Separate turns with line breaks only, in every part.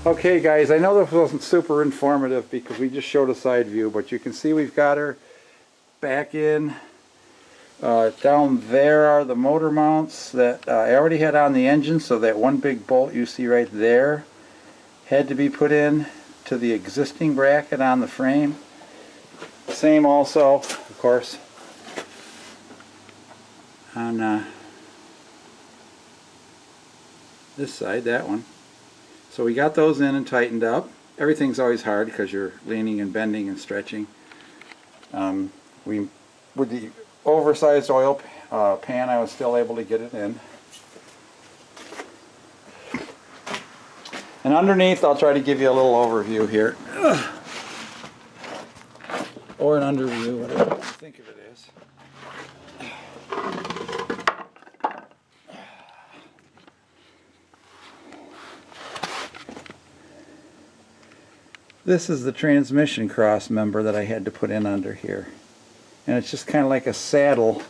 Okay guys, I know this wasn't super informative because we just showed a side view, but you can see we've got her back in. Down there are the motor mounts that I already had on the engine, so that one big bolt you see right there had to be put in to the existing bracket on the frame. Same also, of course, on this side, that one. So we got those in and tightened up. Everything's always hard because you're leaning and bending and stretching. With the oversized oil pan, I was still able to get it in. And underneath, I'll try to give you a little overview here. Or an underview, whatever you think of it as. This is the transmission cross member that I had to put in under here. And it's just kind of like a saddle.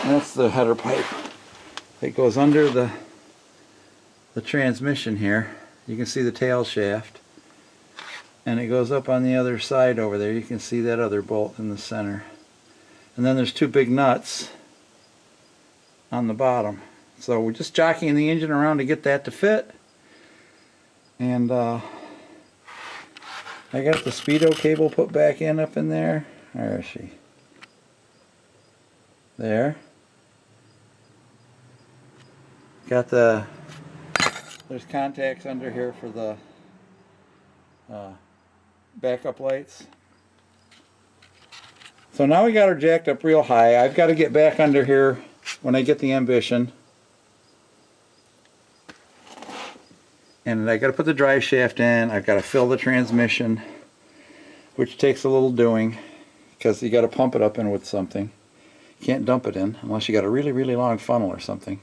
And that's the header pipe. It goes under the transmission here. You can see the tail shaft. And it goes up on the other side over there. You can see that other bolt in the center. And then there's two big nuts on the bottom. So we're just jockeying the engine around to get that to fit. And I got the speedo cable put back in up in there. Where is she? There. Got there's contacts under here for the backup lights. So now we got her jacked up real high. I've got to get back under here when I get the Ambition. And I got to put the drive shaft in. I've got to fill the transmission, which takes a little doing because you got to pump it up in with something. You can't dump it in unless you got a really, really long funnel or something.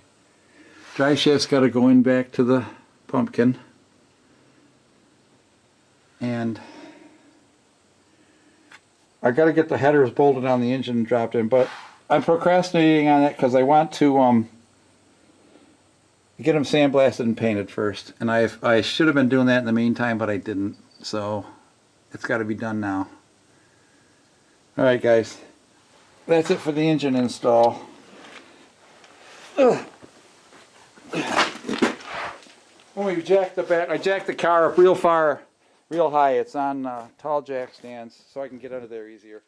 Drive shaft's got to go in back to the pumpkin. And I got to get the headers bolted on the engine and dropped in, but I'm procrastinating on that because I want to get them sandblasted and painted first, and I should have been doing that in the meantime, but I didn't, so it's got to be done now. Alright guys, that's it for the engine install. When we jacked the back, I jacked the car up real high. It's on tall jack stands, so I can get under there easier.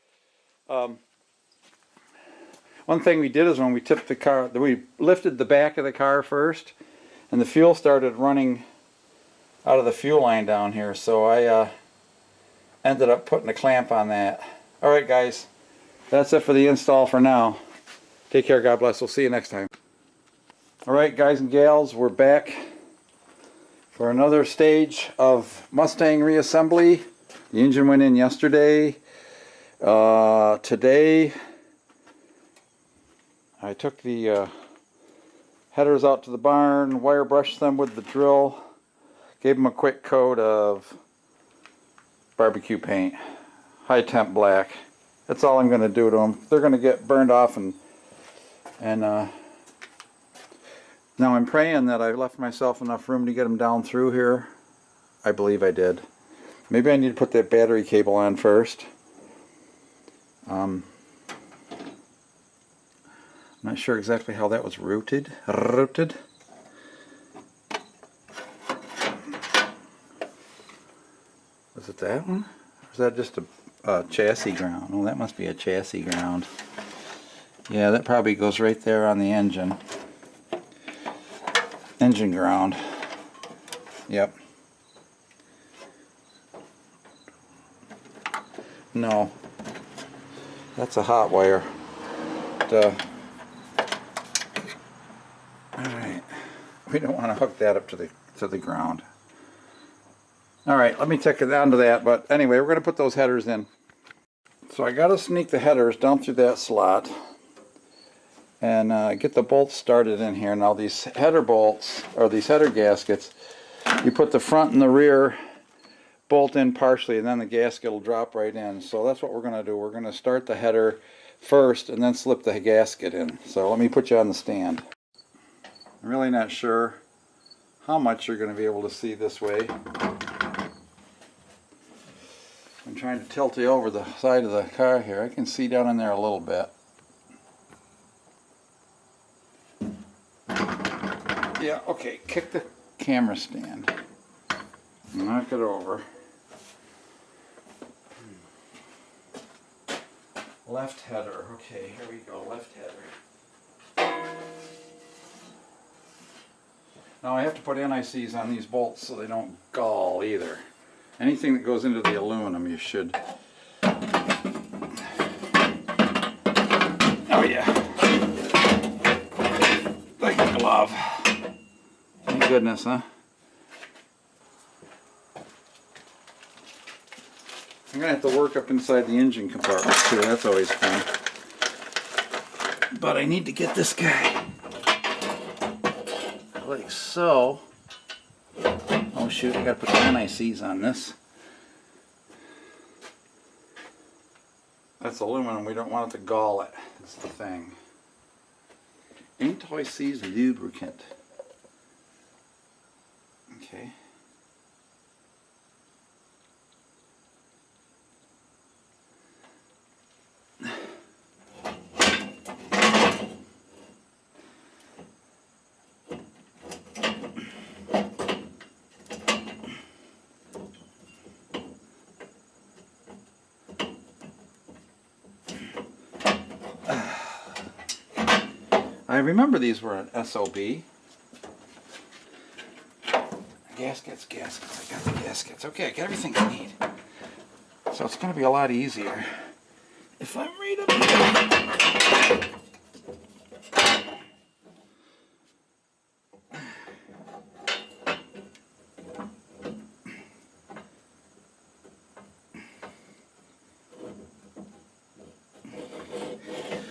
One thing we did is when we tipped the car, we lifted the back of the car first, and the fuel started running out of the fuel line down here, so I ended up putting a clamp on that. Alright guys, that's it for the install for now. Take care, God bless, we'll see you next time. Alright guys and gals, we're back for another stage of Mustang reassembly. The engine went in yesterday. Today I took the headers out to the barn, wire brushed them with the drill, gave them a quick coat of barbecue paint, high temp black. That's all I'm going to do to them. They're going to get burned off, and now I'm praying that I left myself enough room to get them down through here. I believe I did. Maybe I need to put that battery cable on first. I'm not sure exactly how that was routed. Was it that one? Or is that just a chassis ground? Oh, that must be a chassis ground. Yeah, that probably goes right there on the engine. Engine ground. Yep. No. That's a hot wire. Alright. We don't want to hook that up to the ground. Alright, let me take it down to that, but anyway, we're going to put those headers in. So I got to sneak the headers down through that slot and get the bolts started in here. Now these header bolts, or these header gaskets, you put the front and the rear bolt in partially, and then the gasket will drop right in. So that's what we're going to do. We're going to start the header first and then slip the gasket in. So let me put you on the stand. I'm really not sure how much you're going to be able to see this way. I'm trying to tilt you over the side of the car here. I can see down in there a little bit. Yeah, okay, kick the camera stand. Knock it over. Left header. Okay, here we go. Left header. Now I have to put NICs on these bolts so they don't gall either. Anything that goes into the aluminum you should. Oh yeah. Like a glove. Thank goodness, huh? I'm going to have to work up inside the engine compartment too, that's always fun. But I need to get this guy like so. Oh shoot, I got to put the NICs on this. That's aluminum, we don't want it to gall it, that's the thing. Anti-seize lubricant. Okay. I remember these were an SOB. Gaskets. I got the gaskets. Okay, I got everything I need. So it's going to be a lot easier if I'm right up here.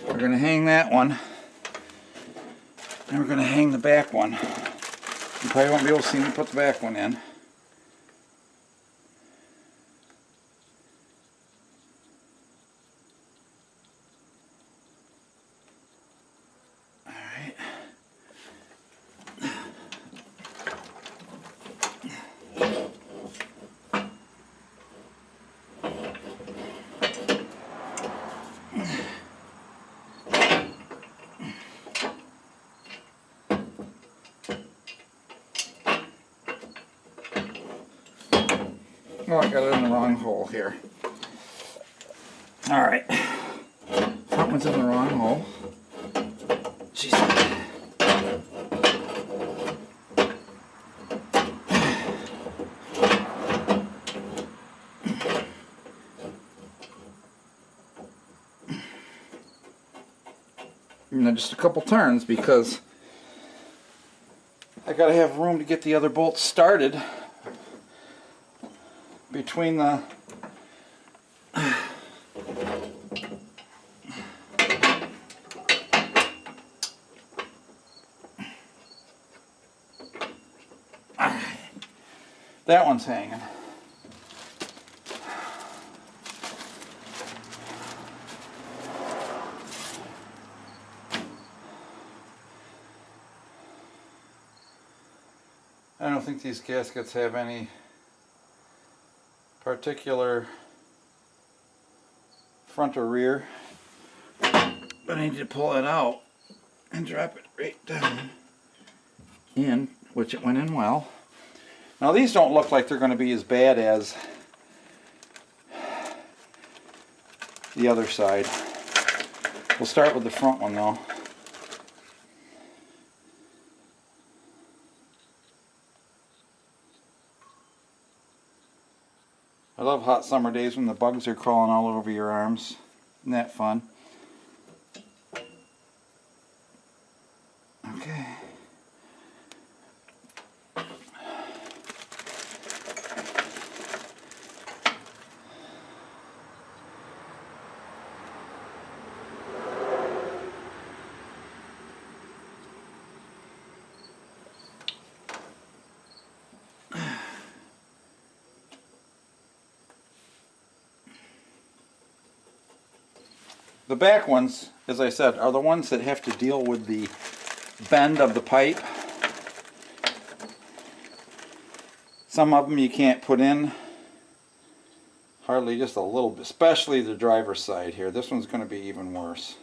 We're going to hang that one. And we're going to hang the back one. You probably won't be able to see me put the back one in. Alright. Oh, I got it in the wrong hole here. Alright. Front one's in the wrong hole. Jeez. And then just a couple turns because I gotta have room to get the other bolts started between the that one's hanging. I don't think these gaskets have any particular front or rear, but I need to pull it out and drop it right down in, which it went in well. Now these don't look like they're going to be as bad as the other side. We'll start with the front one though. I love hot summer days when the bugs are crawling all over your arms. Isn't that fun? Okay. The back ones, as I said, are the ones that have to deal with the bend of the pipe. Some of them you can't put in hardly, just a little bit, especially the driver's side here. This one's going to be even worse.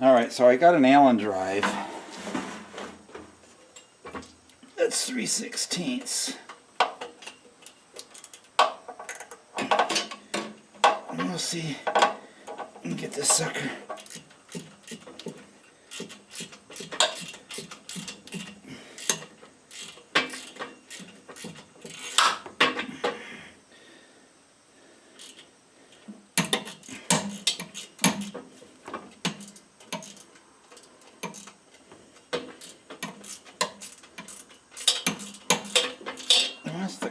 Alright, so I got an Allen drive. That's 3/16. And we'll see if we can get this sucker.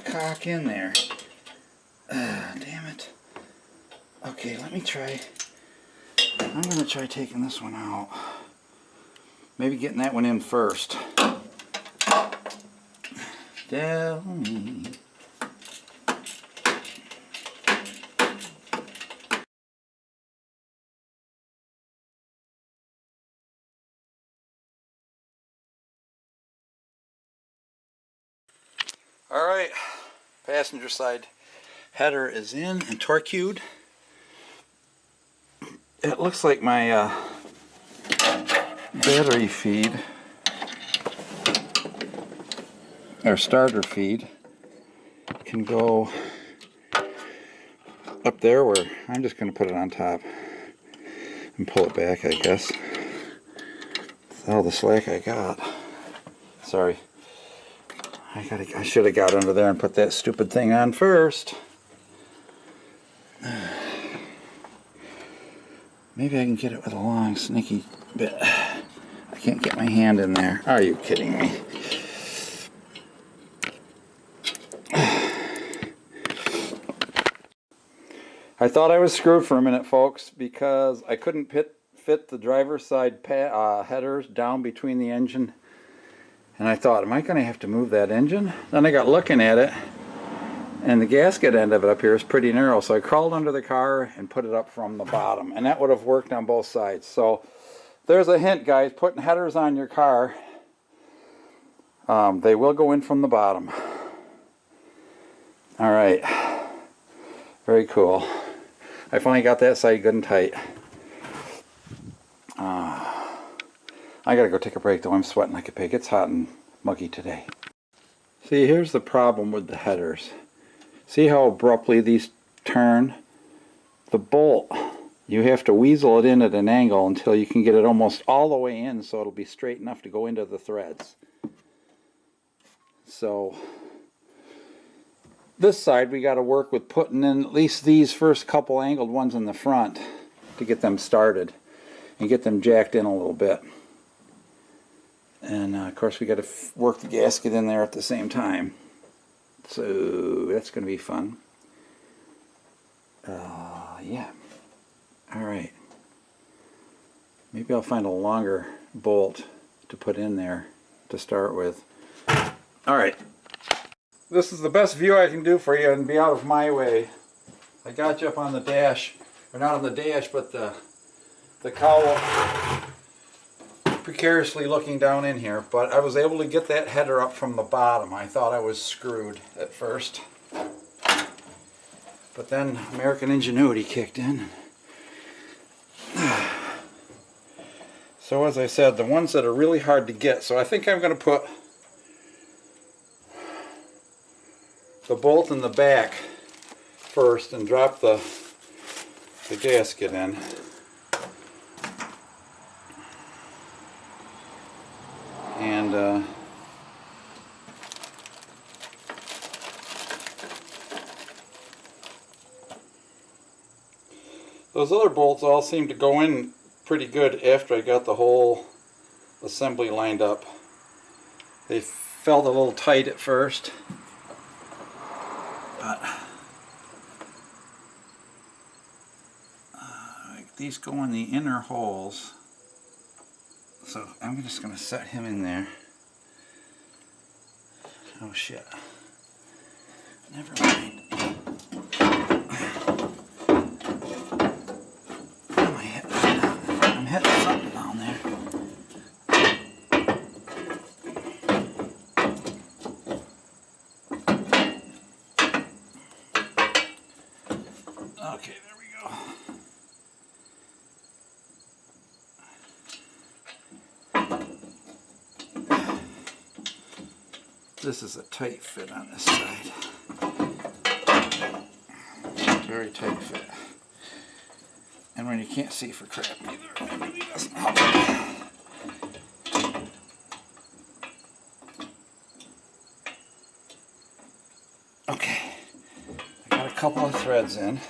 Cock in there. Damn it. Okay, let me try. I'm going to try taking this one out. Maybe getting that one in first. Down. All right. Passenger side header is in and torqued. It looks like my battery feed or starter feed can go up there, where I'm just going to put it on top and pull it back, I guess. That's all the slack I got. Sorry. I should have got under there and put that stupid thing on first. Maybe I can get it with a long, sneaky bit. I can't get my hand in there. Are you kidding me? I thought I was screwed for a minute, folks, because I couldn't fit the driver's side headers down between the engine. And I thought, am I going to have to move that engine? Then I got looking at it, and the gasket end of it up here is pretty narrow. So I crawled under the car and put it up from the bottom. And that would have worked on both sides. So there's a hint, guys. Putting headers on your car, they will go in from the bottom. All right. Very cool. I finally got that side good and tight. I gotta go take a break though. I'm sweating like a pig. It's hot and muggy today. See, here's the problem with the headers. See how abruptly these turn? The bolt, you have to weasel it in at an angle until you can get it almost all the way in so it'll be straight enough to go into the threads. So this side we got to work with putting in at least these first couple angled ones in the front to get them started and get them jacked in a little bit. And of course we got to work the gasket in there at the same time. So that's going to be fun. Yeah. Alright. Maybe I'll find a longer bolt to put in there to start with. Alright. This is the best view I can do for you and be out of my way. I got you up on the dash. Or not on the dash, but the cowl, precariously looking down in here, but I was able to get that header up from the bottom. I thought I was screwed at first, but then American ingenuity kicked in. So as I said, the ones that are really hard to get, so I think I'm going to put the bolt in the back first and drop the gasket in. And those other bolts all seem to go in pretty good after I got the whole assembly lined up. They felt a little tight at first, these go in the inner holes. So I'm just going to set him in there. Oh shit. Never mind. What am I hitting? I'm hitting something down there. Okay, there we go. This is a tight fit on this side. Very tight fit. And when you can't see for crap either, it really doesn't help. Okay, I got a couple of threads in.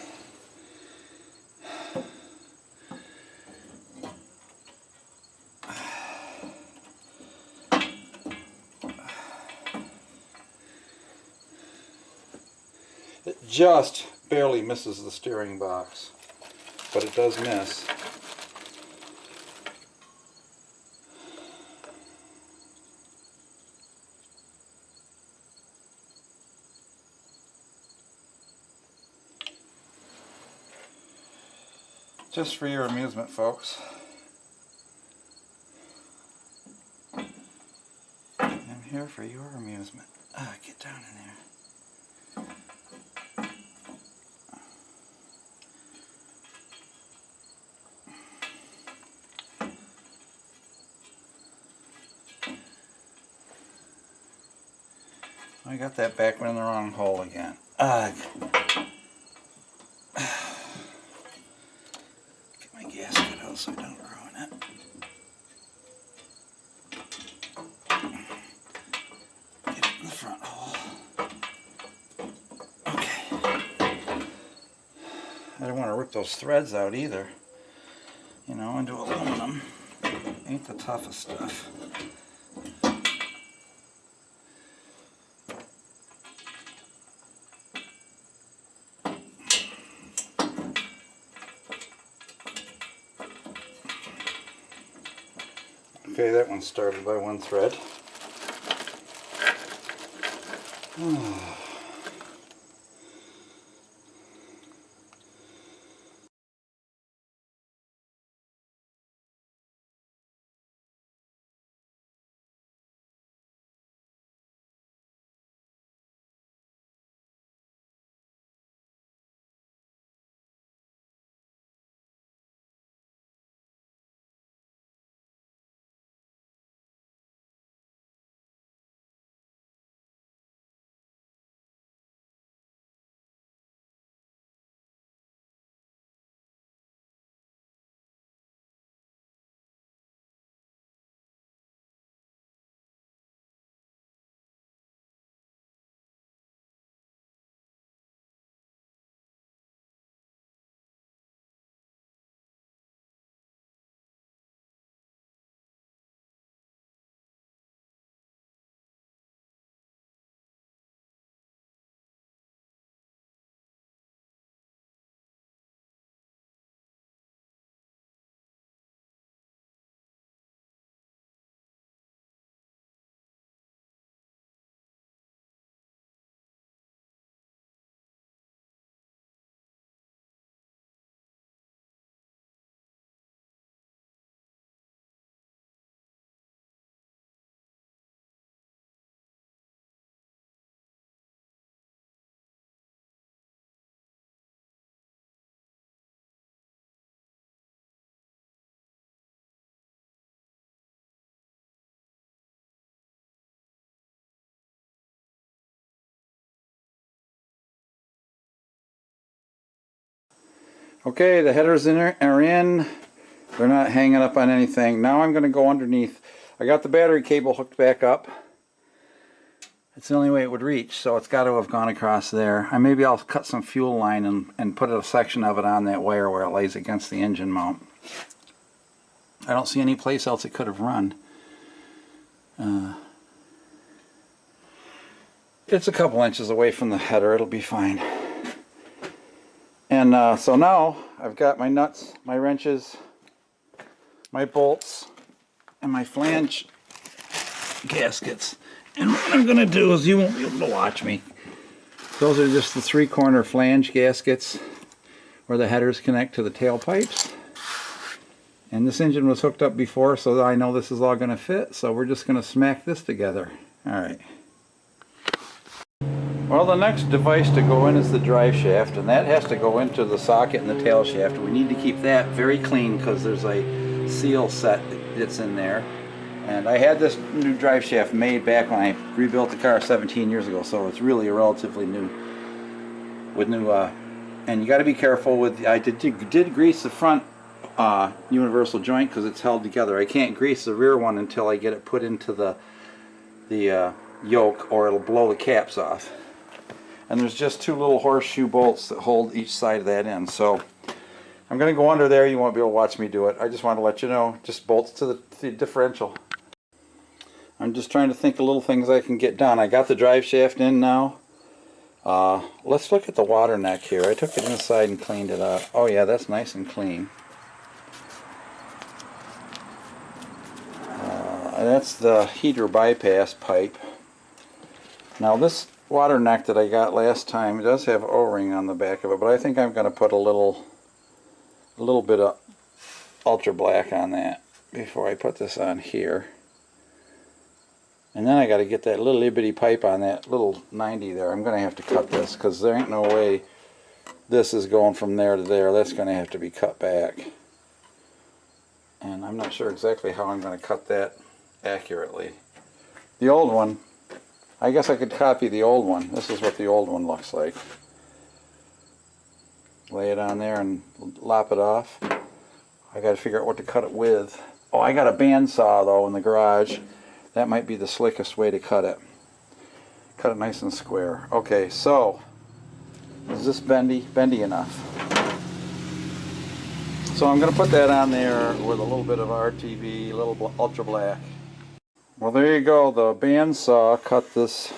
It just barely misses the steering box, but it does miss. Just for your amusement, folks. I'm here for your amusement. Get down in there. I got that back one in the wrong hole again. Get my gasket out so I don't ruin it. Get it in the front hole. Okay. I don't want to rip those threads out either. You know, into aluminum. Ain't the toughest stuff. Okay, that one started by one thread. Okay, the headers are in. They're not hanging up on anything. Now I'm going to go underneath. I got the battery cable hooked back up. It's the only way it would reach, so it's got to have gone across there. Maybe I'll cut some fuel line and put a section of it on that wire where it lays against the engine mount. I don't see any place else it could have run. It's a couple inches away from the header. It'll be fine. And so now I've got my nuts, my wrenches, my bolts, and my flange gaskets. And what I'm going to do is, you won't be able to watch me. Those are just the 3-corner flange gaskets where the headers connect to the tailpipes. And this engine was hooked up before, so I know this is all going to fit. So we're just going to smack this together. Alright. Well, the next device to go in is the drive shaft, and that has to go into the socket in the tail shaft. We need to keep that very clean because there's a seal set that's in there. And I had this new drive shaft made back when I rebuilt the car 17 years ago, so it's really relatively new. And you got to be careful with. I did grease the front universal joint because it's held together. I can't grease the rear one until I get it put into the yoke, or it'll blow the caps off. And there's just 2 little horseshoe bolts that hold each side of that in. So I'm going to go under there. You won't be able to watch me do it. I just want to let you know, just bolts to the differential. I'm just trying to think of little things I can get done. I got the drive shaft in now. Let's look at the water neck here. I took it inside and cleaned it up. Oh yeah, that's nice and clean. That's the heater bypass pipe. Now this water neck that I got last time, it does have O-ring on the back of it, but I think I'm going to put a little bit of ultra black on that before I put this on here. And then I got to get that little itty pipe on that little 90 there. I'm going to have to cut this because there ain't no way this is going from there to there. That's going to have to be cut back. And I'm not sure exactly how I'm going to cut that accurately. The old one, I guess I could copy the old one. This is what the old one looks like. Lay it on there and lop it off. I got to figure out what to cut it with. Oh, I got a bandsaw though in the garage. That might be the slickest way to cut it. Cut it nice and square. Okay, so is this bendy enough? So I'm going to put that on there with a little bit of RTV, a little ultra black. Well, there you go. The bandsaw cut this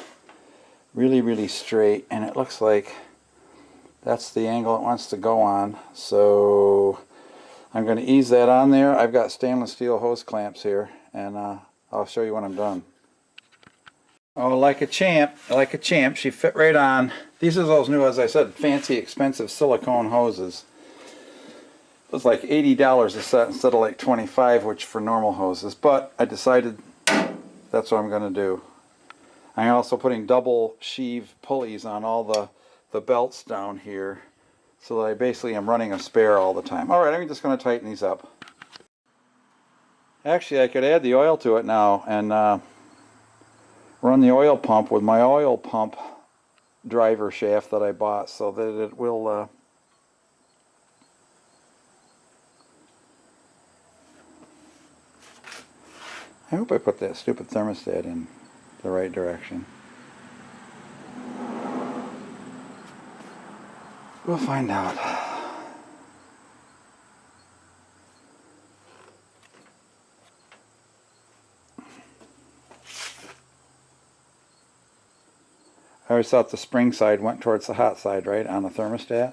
really straight, and it looks like that's the angle it wants to go on. So I'm going to ease that on there. I've got stainless steel hose clamps here, and I'll show you when I'm done. Oh, like a champ, she fit right on. These are those new, as I said, fancy, expensive silicone hoses. It was like $80 a set instead of like $25, which for normal hoses. But I decided that's what I'm going to do. I'm also putting double sheave pulleys on all the belts down here, so that I basically am running a spare all the time. Alright, I'm just going to tighten these up. Actually, I could add the oil to it now and run the oil pump with my oil pump driver shaft that I bought, so that it will I hope I put that stupid thermostat in the right direction. We'll find out. I always thought the spring side went towards the hot side, right, on the thermostat.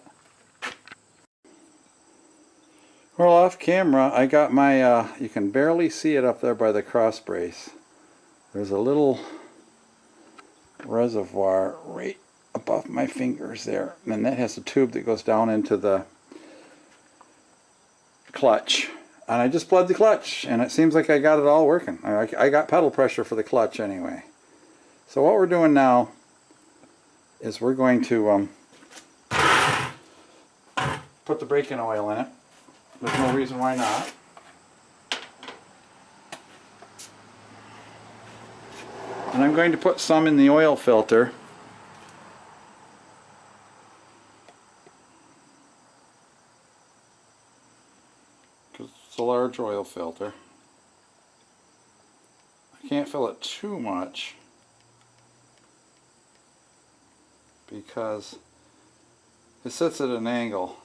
Well, off camera, I got my, you can barely see it up there by the cross brace. There's a little reservoir right above my fingers there, and that has a tube that goes down into the clutch. And I just plugged the clutch, and it seems like I got it all working. I got pedal pressure for the clutch anyway. So what we're doing now is we're going to put the braking oil in it. There's no reason why not. And I'm going to put some in the oil filter. Because it's a large oil filter. I can't fill it too much, because it sits at an angle.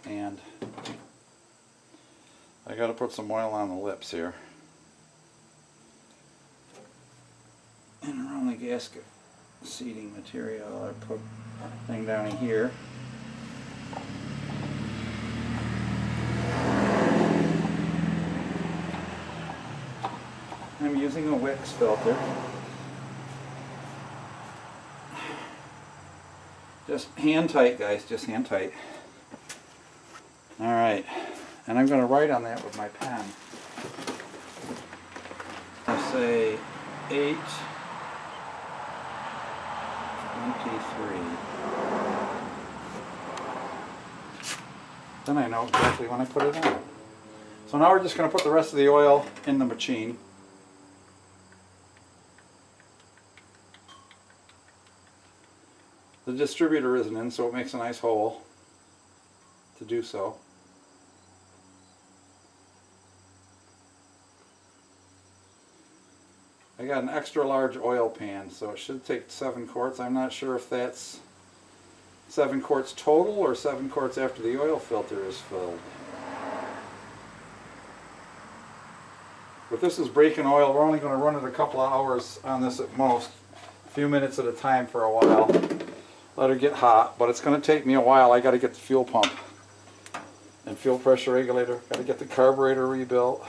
And I got to put some oil on the lips here and around the gasket. seating material. I put thing down here. I'm using a Wix filter. Just hand tight, guys, just hand tight. Alright, and I'm going to write on that with my pen. I'll say 823. Then I know exactly when I put it on. So now we're just going to put the rest of the oil in the machine. The distributor isn't in, so it makes a nice hole to do so. I got an extra large oil pan, so it should take 7 quarts. I'm not sure if that's 7 quarts total or 7 quarts after the oil filter is filled. But this is breaking oil. We're only going to run it a couple of hours on this at most. A few minutes at a time for a while. Let it get hot, but it's going to take me a while. I got to get the fuel pump and fuel pressure regulator. Got to get the carburetor rebuilt.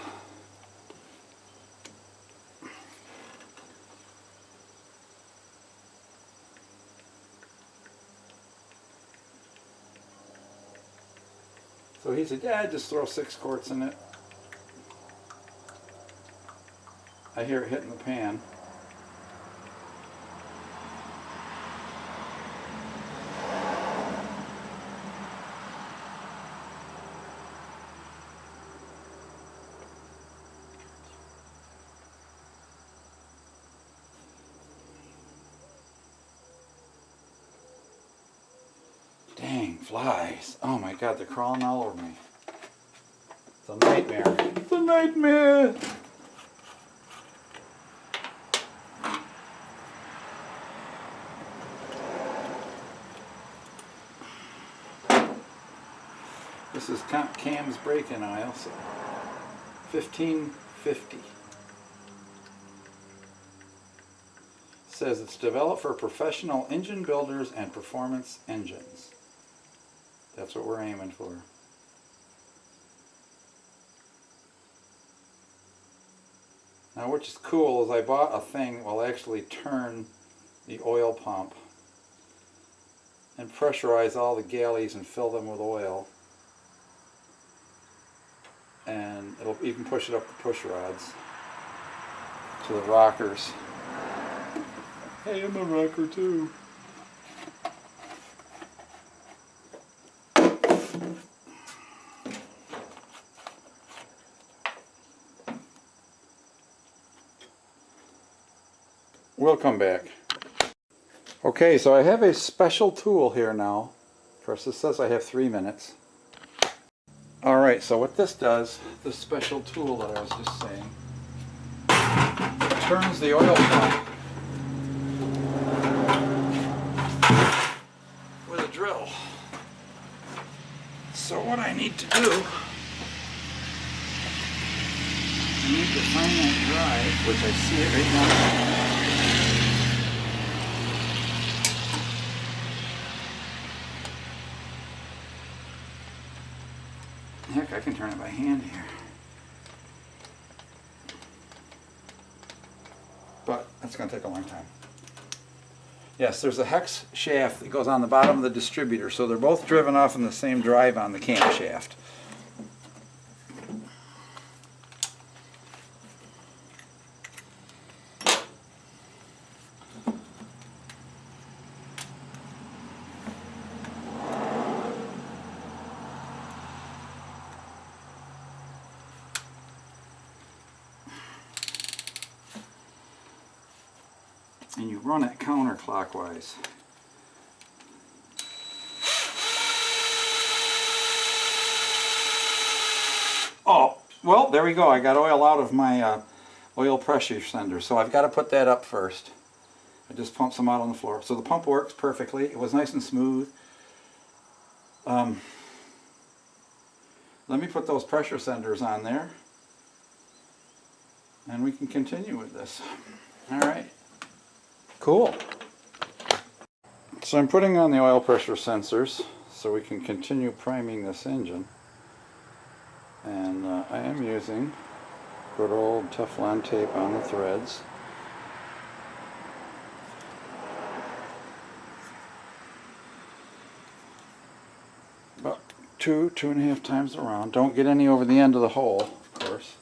So he said, yeah, just throw 6 quarts in it. I hear it hitting the pan. Dang, flies. Oh my God, they're crawling all over me. It's a nightmare. It's a nightmare. This is Cam's break-in oil, so 1550. Says it's developed for professional engine builders and performance engines. That's what we're aiming for. Now, which is cool, is I bought a thing that will actually turn the oil pump and pressurize all the galleys and fill them with oil. And it'll even push it up the push rods to the rockers. Hey, I'm a rocker too. We'll come back. Okay, so I have a special tool here now. Of course, this says I have 3 minutes. Alright, so what this does, this special tool that I was just saying, it turns the oil pump with a drill. So what I need to do, I need to find that drive, which I see it right now. Heck, I can turn it by hand here. But that's going to take a long time. Yes, there's a hex shaft that goes on the bottom of the distributor, so they're both driven off in the same drive on the camshaft. And you run it counterclockwise. Oh, well, there we go. I got oil out of my oil pressure sender, so I've got to put that up first. I just pumped some out on the floor. So the pump works perfectly. It was nice and smooth. Let me put those pressure senders on there, and we can continue with this. All right. Cool. So I'm putting on the oil pressure sensors so we can continue priming this engine. And I am using good old Teflon tape on the threads. About 2.5 times around. Don't get any over the end of the hole, of course.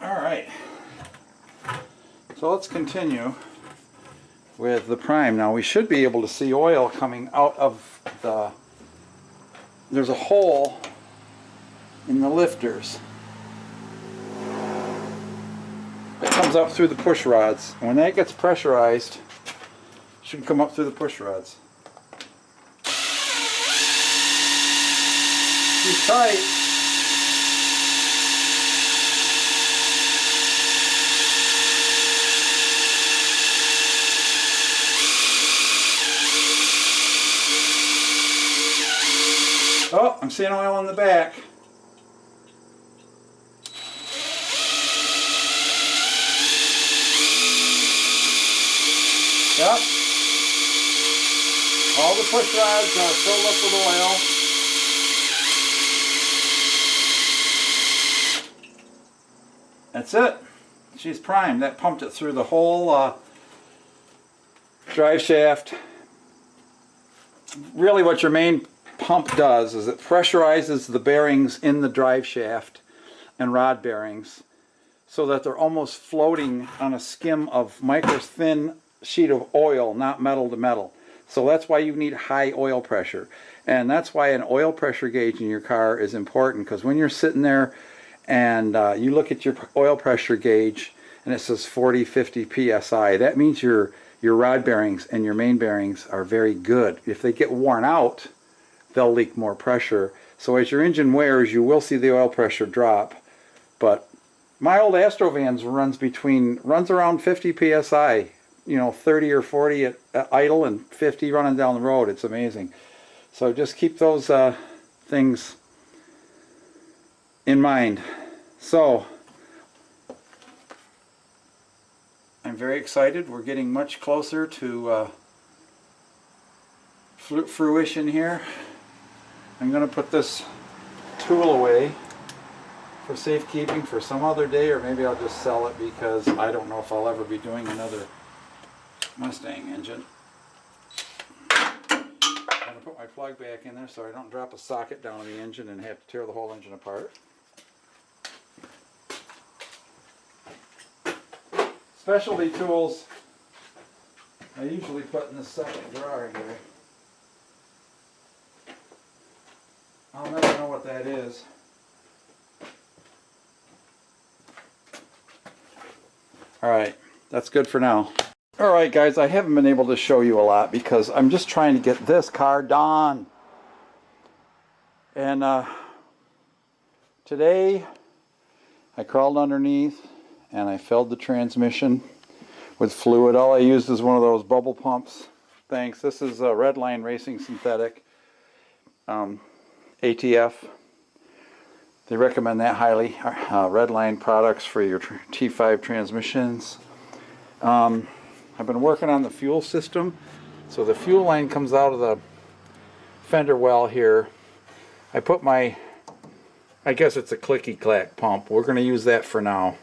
Alright, so let's continue with the prime. Now we should be able to see oil coming out of the, there's a hole in the lifters that comes up through the push rods. And when that gets pressurized, it should come up through the push rods. Too tight. Oh, I'm seeing oil in the back. Yep. All the push rods are filled up with oil. That's it. She's primed. That pumped it through the whole drive shaft. Really what your main pump does is it pressurizes the bearings in the drive shaft and rod bearings so that they're almost floating on a skim of micro thin sheet of oil, not metal to metal. So that's why you need high oil pressure, and that's why an oil pressure gauge in your car is important, because when you're sitting there and you look at your oil pressure gauge and it says 40-50 psi, that means your rod bearings and your main bearings are very good. If they get worn out, they'll leak more pressure. So as your engine wears, you will see the oil pressure drop. But my old Astrovans runs around 50 psi, you know, 30 or 40 at idle and 50 running down the road. It's amazing. So just keep those things in mind. So I'm very excited. We're getting much closer to fruition here. I'm going to put this tool away for safekeeping for some other day, or maybe I'll just sell it because I don't know if I'll ever be doing another Mustang engine. I'm going to put my plug back in there so I don't drop a socket down in the engine and have to tear the whole engine apart. Specialty tools I usually put in the second drawer here. I'll never know what that is. Alright, that's good for now. Alright guys, I haven't been able to show you a lot because I'm just trying to get this car done. And today I crawled underneath and I filled the transmission with fluid. All I used is one of those bubble pumps. Thanks. This is a Redline Racing Synthetic. ATF. They recommend that highly. Redline products for your T5 transmissions. I've been working on the fuel system. So the fuel line comes out of the fender well here. I put my, I guess it's a clicky clack pump. We're going to use that for now.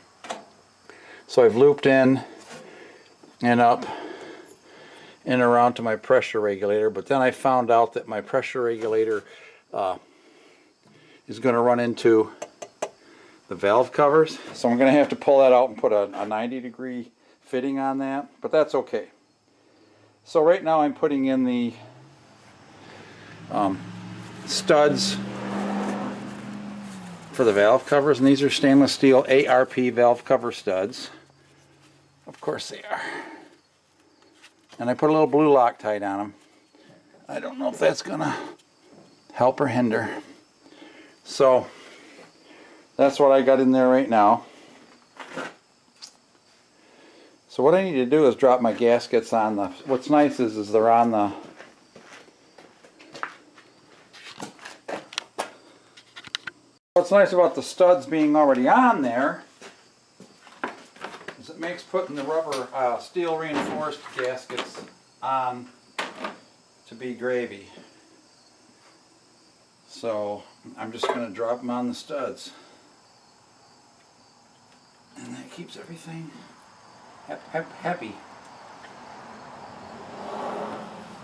So I've looped in and up and around to my pressure regulator, but then I found out that my pressure regulator is going to run into the valve covers, so I'm going to have to pull that out and put a 90-degree fitting on that, but that's okay. So right now I'm putting in the studs for the valve covers, and these are stainless steel ARP valve cover studs. Of course they are. And I put a little blue Loctite on them. I don't know if that's gonna help or hinder. So that's what I got in there right now. So what I need to do is drop my gaskets on the, what's nice is they're on the What's nice about the studs being already on there is it makes putting the rubber steel reinforced gaskets on to be gravy. So I'm just going to drop them on the studs. And that keeps everything happy.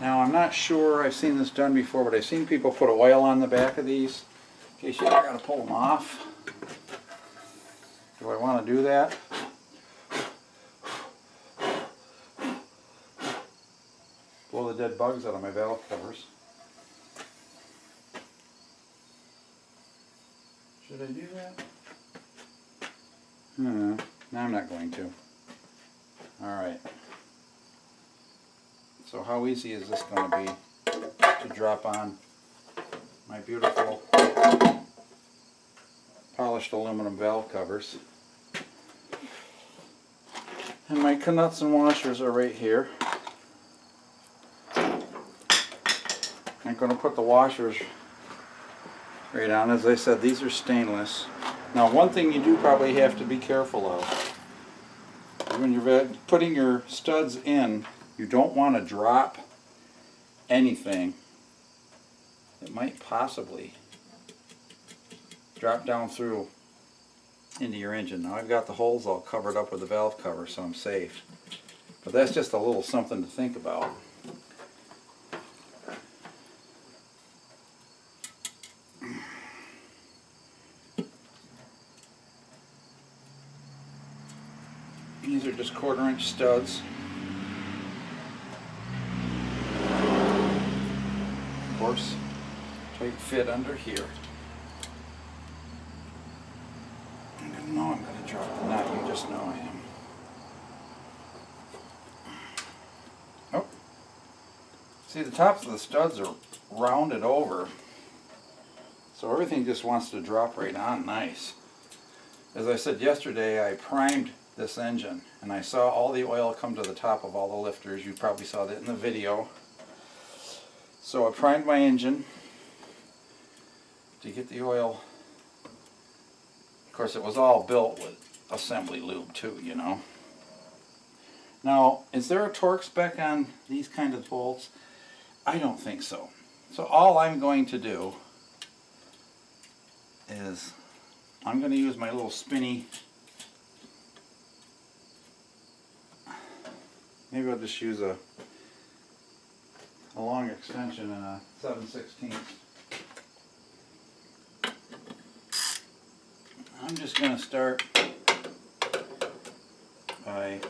Now I'm not sure, I've seen this done before, but I've seen people put oil on the back of these in case you ever got to pull them off. Do I want to do that? Blow the dead bugs out of my valve covers. Should I do that? No, I'm not going to. Alright. So how easy is this going to be to drop on my beautiful polished aluminum valve covers? And my nuts and washers are right here. I'm going to put the washers right on. As I said, these are stainless. Now, one thing you do probably have to be careful of, when you're putting your studs in, you don't want to drop anything that might possibly drop down through into your engine. Now I've got the holes all covered up with the valve cover, so I'm safe. But that's just a little something to think about. These are just 1/4 inch studs. Of course, tight fit under here. I know I'm going to drop the nut, you just know I am. Oh, see, the tops of the studs are rounded over, so everything just wants to drop right on nice. As I said yesterday, I primed this engine and I saw all the oil come to the top of all the lifters. You probably saw that in the video. So I primed my engine to get the oil. Of course, it was all built with assembly lube too, you know. Now, is there a torque spec on these kind of bolts? I don't think so. So all I'm going to do is I'm going to use my little spinny. Maybe I'll just use a long extension and a 7/16. I'm just going to start by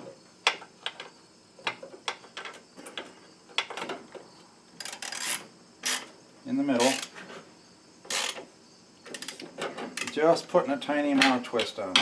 in the middle, just putting a tiny amount of twist on it.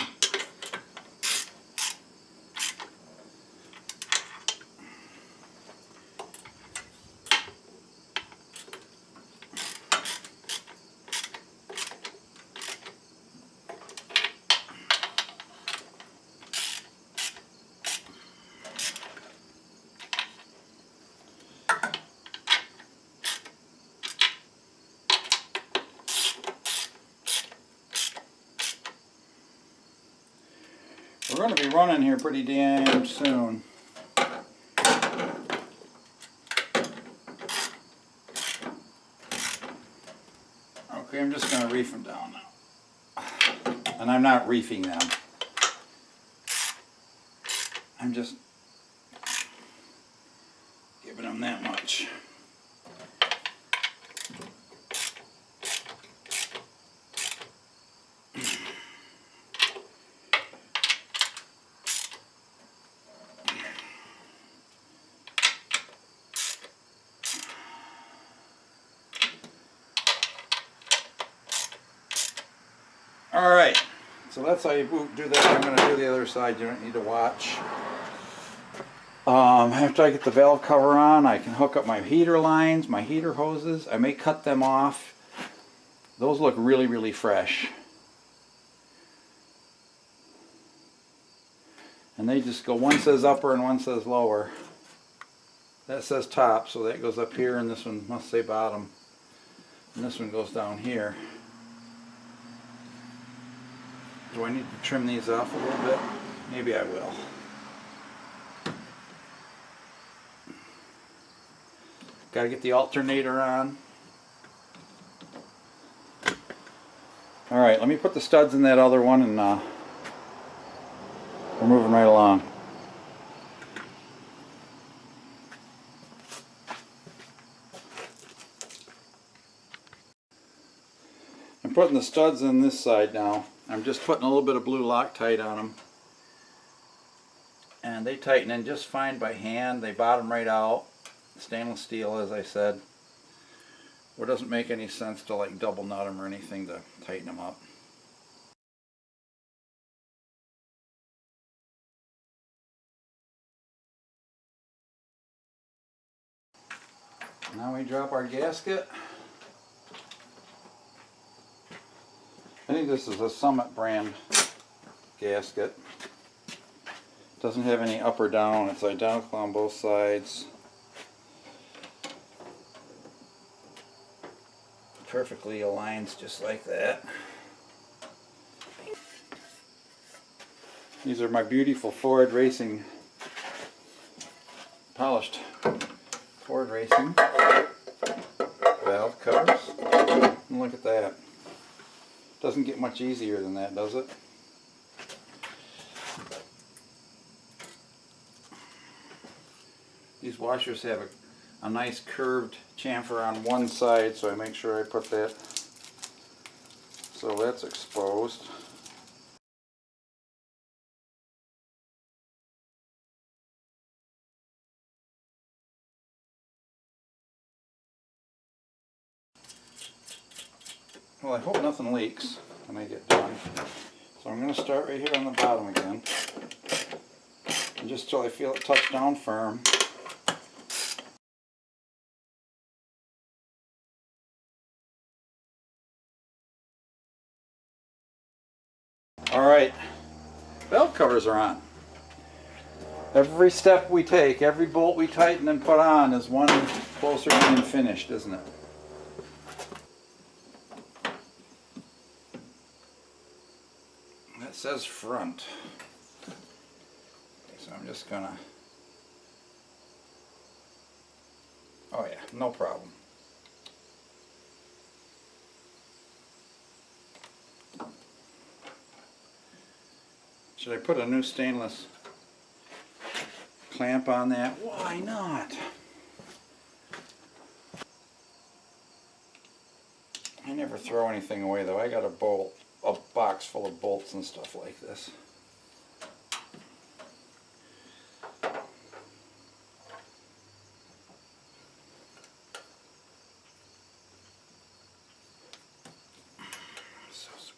We're going to be running here pretty damn soon. Okay, I'm just going to reef them down now. And I'm not reefing them. I'm just giving them that much. Alright, so that's how you do that. I'm going to do the other side. You don't need to watch. After I get the valve cover on, I can hook up my heater lines, my heater hoses. I may cut them off. Those look really, really fresh. And they just go, one says upper and one says lower. That says top, so that goes up here, and this one must say bottom. And this one goes down here. Do I need to trim these off a little bit? Maybe I will. Got to get the alternator on. Alright, let me put the studs in that other one and we're moving right along. I'm putting the studs in this side now. I'm just putting a little bit of blue Loctite on them. And they tighten in just fine by hand. They bottom right out. Stainless steel, as I said. It doesn't make any sense to like double nut them or anything to tighten them up. Now we drop our gasket. I think this is a Summit brand gasket. Doesn't have any up or down. It's identical on both sides. Perfectly aligns just like that. These are my beautiful Ford Racing, polished Ford Racing valve covers. And look at that. Doesn't get much easier than that, does it? These washers have a nice curved chamfer on one side, so I make sure I put that so that's exposed. Well, I hope nothing leaks when I get done. So I'm going to start right here on the bottom again. And just till I feel it touch down firm. Alright, valve covers are on. Every step we take, every bolt we tighten and put on is one closer to being finished, isn't it? That says front. Okay, so I'm just gonna... Oh yeah, no problem. Should I put a new stainless clamp on that? Why not? I never throw anything away though. I got a box full of bolts and stuff like this. So sweet.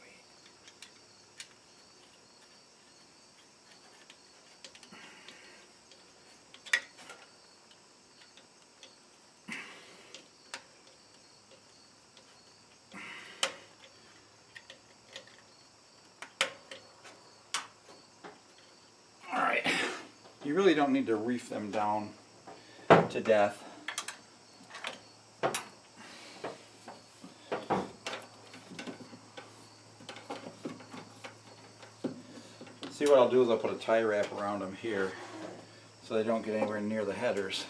Alright, you really don't need to reef them down to death. See, what I'll do is I'll put a tie wrap around them here so they don't get anywhere near the headers.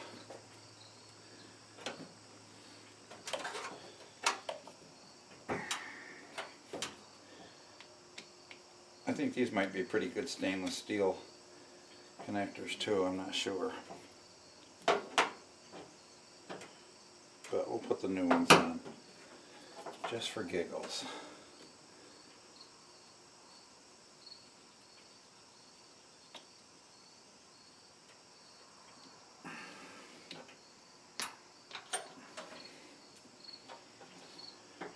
I think these might be pretty good stainless steel connectors too, I'm not sure. But we'll put the new ones on, just for giggles.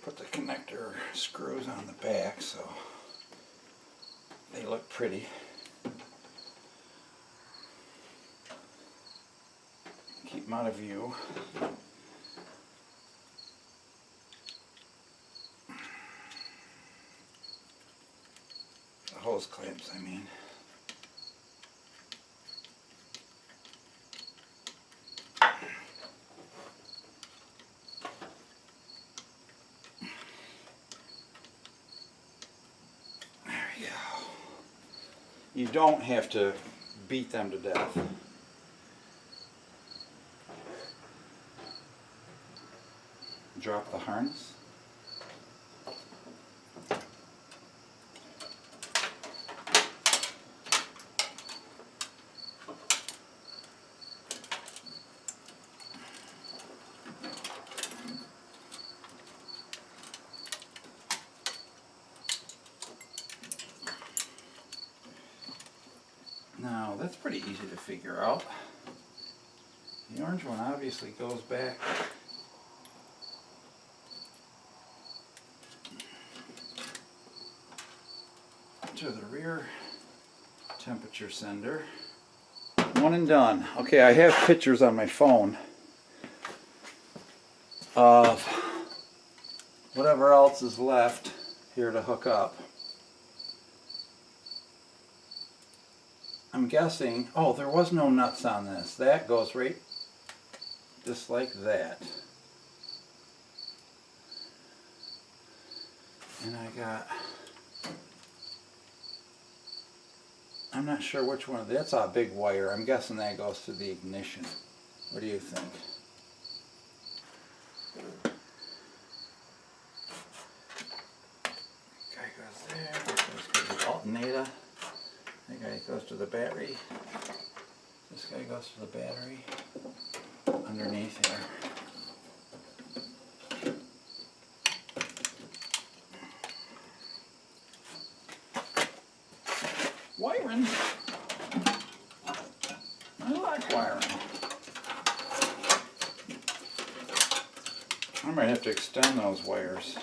Put the connector screws on the back so they look pretty. Keep them out of view. The hose clamps, I mean. There we go. you don't have to beat them to death. Drop the harness. Now that's pretty easy to figure out. The orange one obviously goes back to the rear temperature sender. One and done. Okay, I have pictures on my phone of whatever else is left here to hook up. I'm guessing, oh, there was no nuts on this. That goes right just like that. And I got, I'm not sure which one, that's a big wire. I'm guessing that goes to the ignition. What do you think? Guy goes there, this goes to the alternator. That guy goes to the battery. This guy goes to the battery underneath here. Wiring. I like wiring. I might have to extend those wires.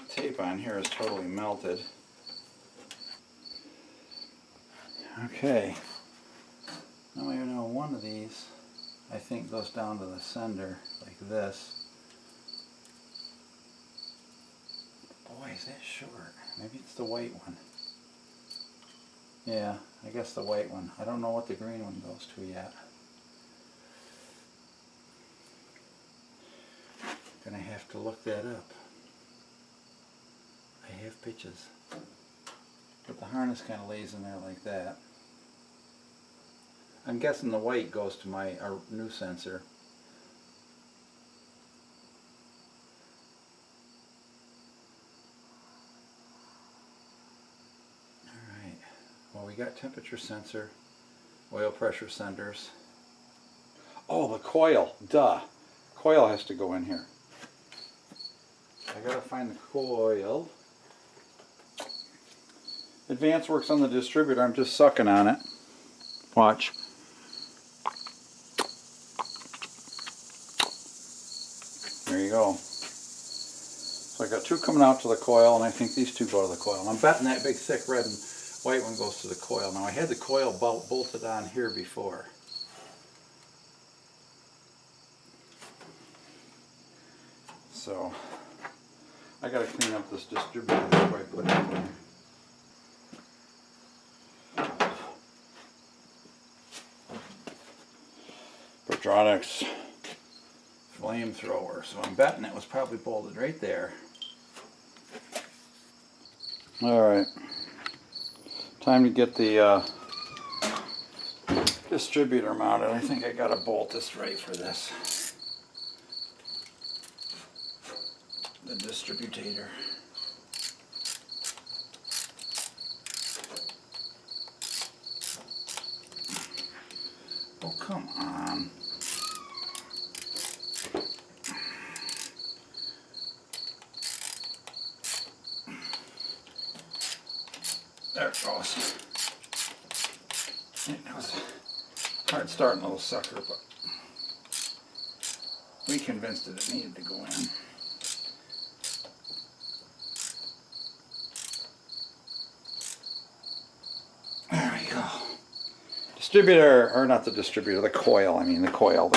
Tape on here is totally melted. Okay, now I know one of these I think goes down to the sender like this. Boy, is that short. Maybe it's the white one. Yeah, I guess the white one. I don't know what the green one goes to yet. Gonna have to look that up. I have pictures. But the harness kind of lays in there like that. I'm guessing the white goes to my new sensor. Alright, well, we got temperature sensor, oil pressure senders. Oh, the coil, duh. Coil has to go in here. I gotta find the coil. Advance works on the distributor. I'm just sucking on it. Watch. There you go. So I got two coming out to the coil, and I think these two go to the coil. And I'm betting that big thick red and white one goes to the coil. Now I had the coil bolted on here before. So I gotta clean up this distributor before I put it in there. Electronics flamethrower, so I'm betting it was probably bolted right there. Alright, time to get the distributor mounted. I think I gotta bolt this right for this. The distributor. Oh, come on. There it goes. It was hard starting a little sucker, but we convinced it needed to go in. There we go. Distributor, or not the distributor, the coil, I mean the coil.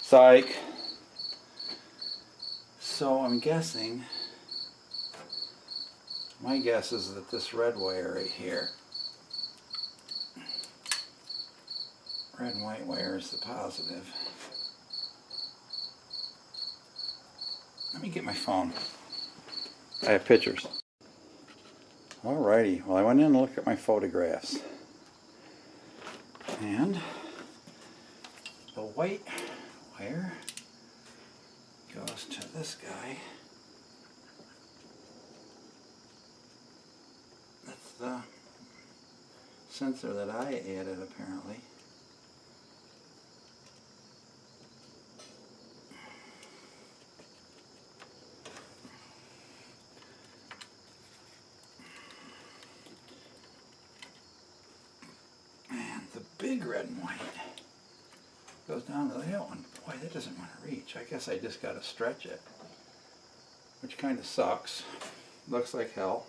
Psych. So I'm guessing, my guess is that this red wire right here, red and white wire is the positive. Let me get my phone. I have pictures. Alrighty, well I went in and looked at my photographs. And the white wire goes to this guy. That's the sensor that I added apparently. And the big red and white goes down to that one. Boy, that doesn't want to reach. I guess I just got to stretch it, which kind of sucks. Looks like hell.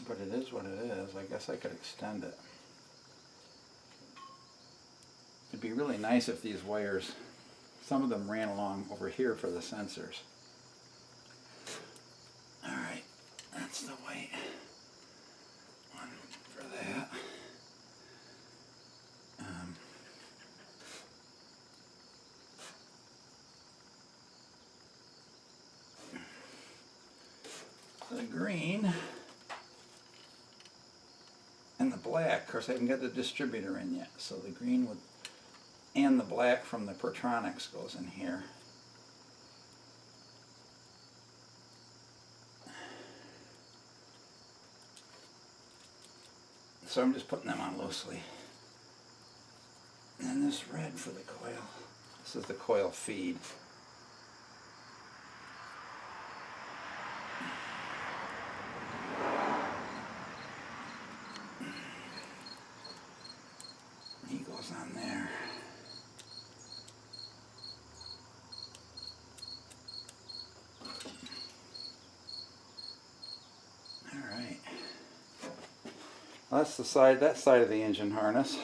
But it is what it is. I guess I could extend it. It'd be really nice if these wires, some of them ran along over here for the sensors. Alright, that's the white one for that. The green and the black, of course I haven't got the distributor in yet, so the green would, and the black from the Pertronics goes in here. So I'm just putting them on loosely. And this red for the coil. This is the coil feed. He goes on there. All right. Well, that's the side, that side of the engine harness.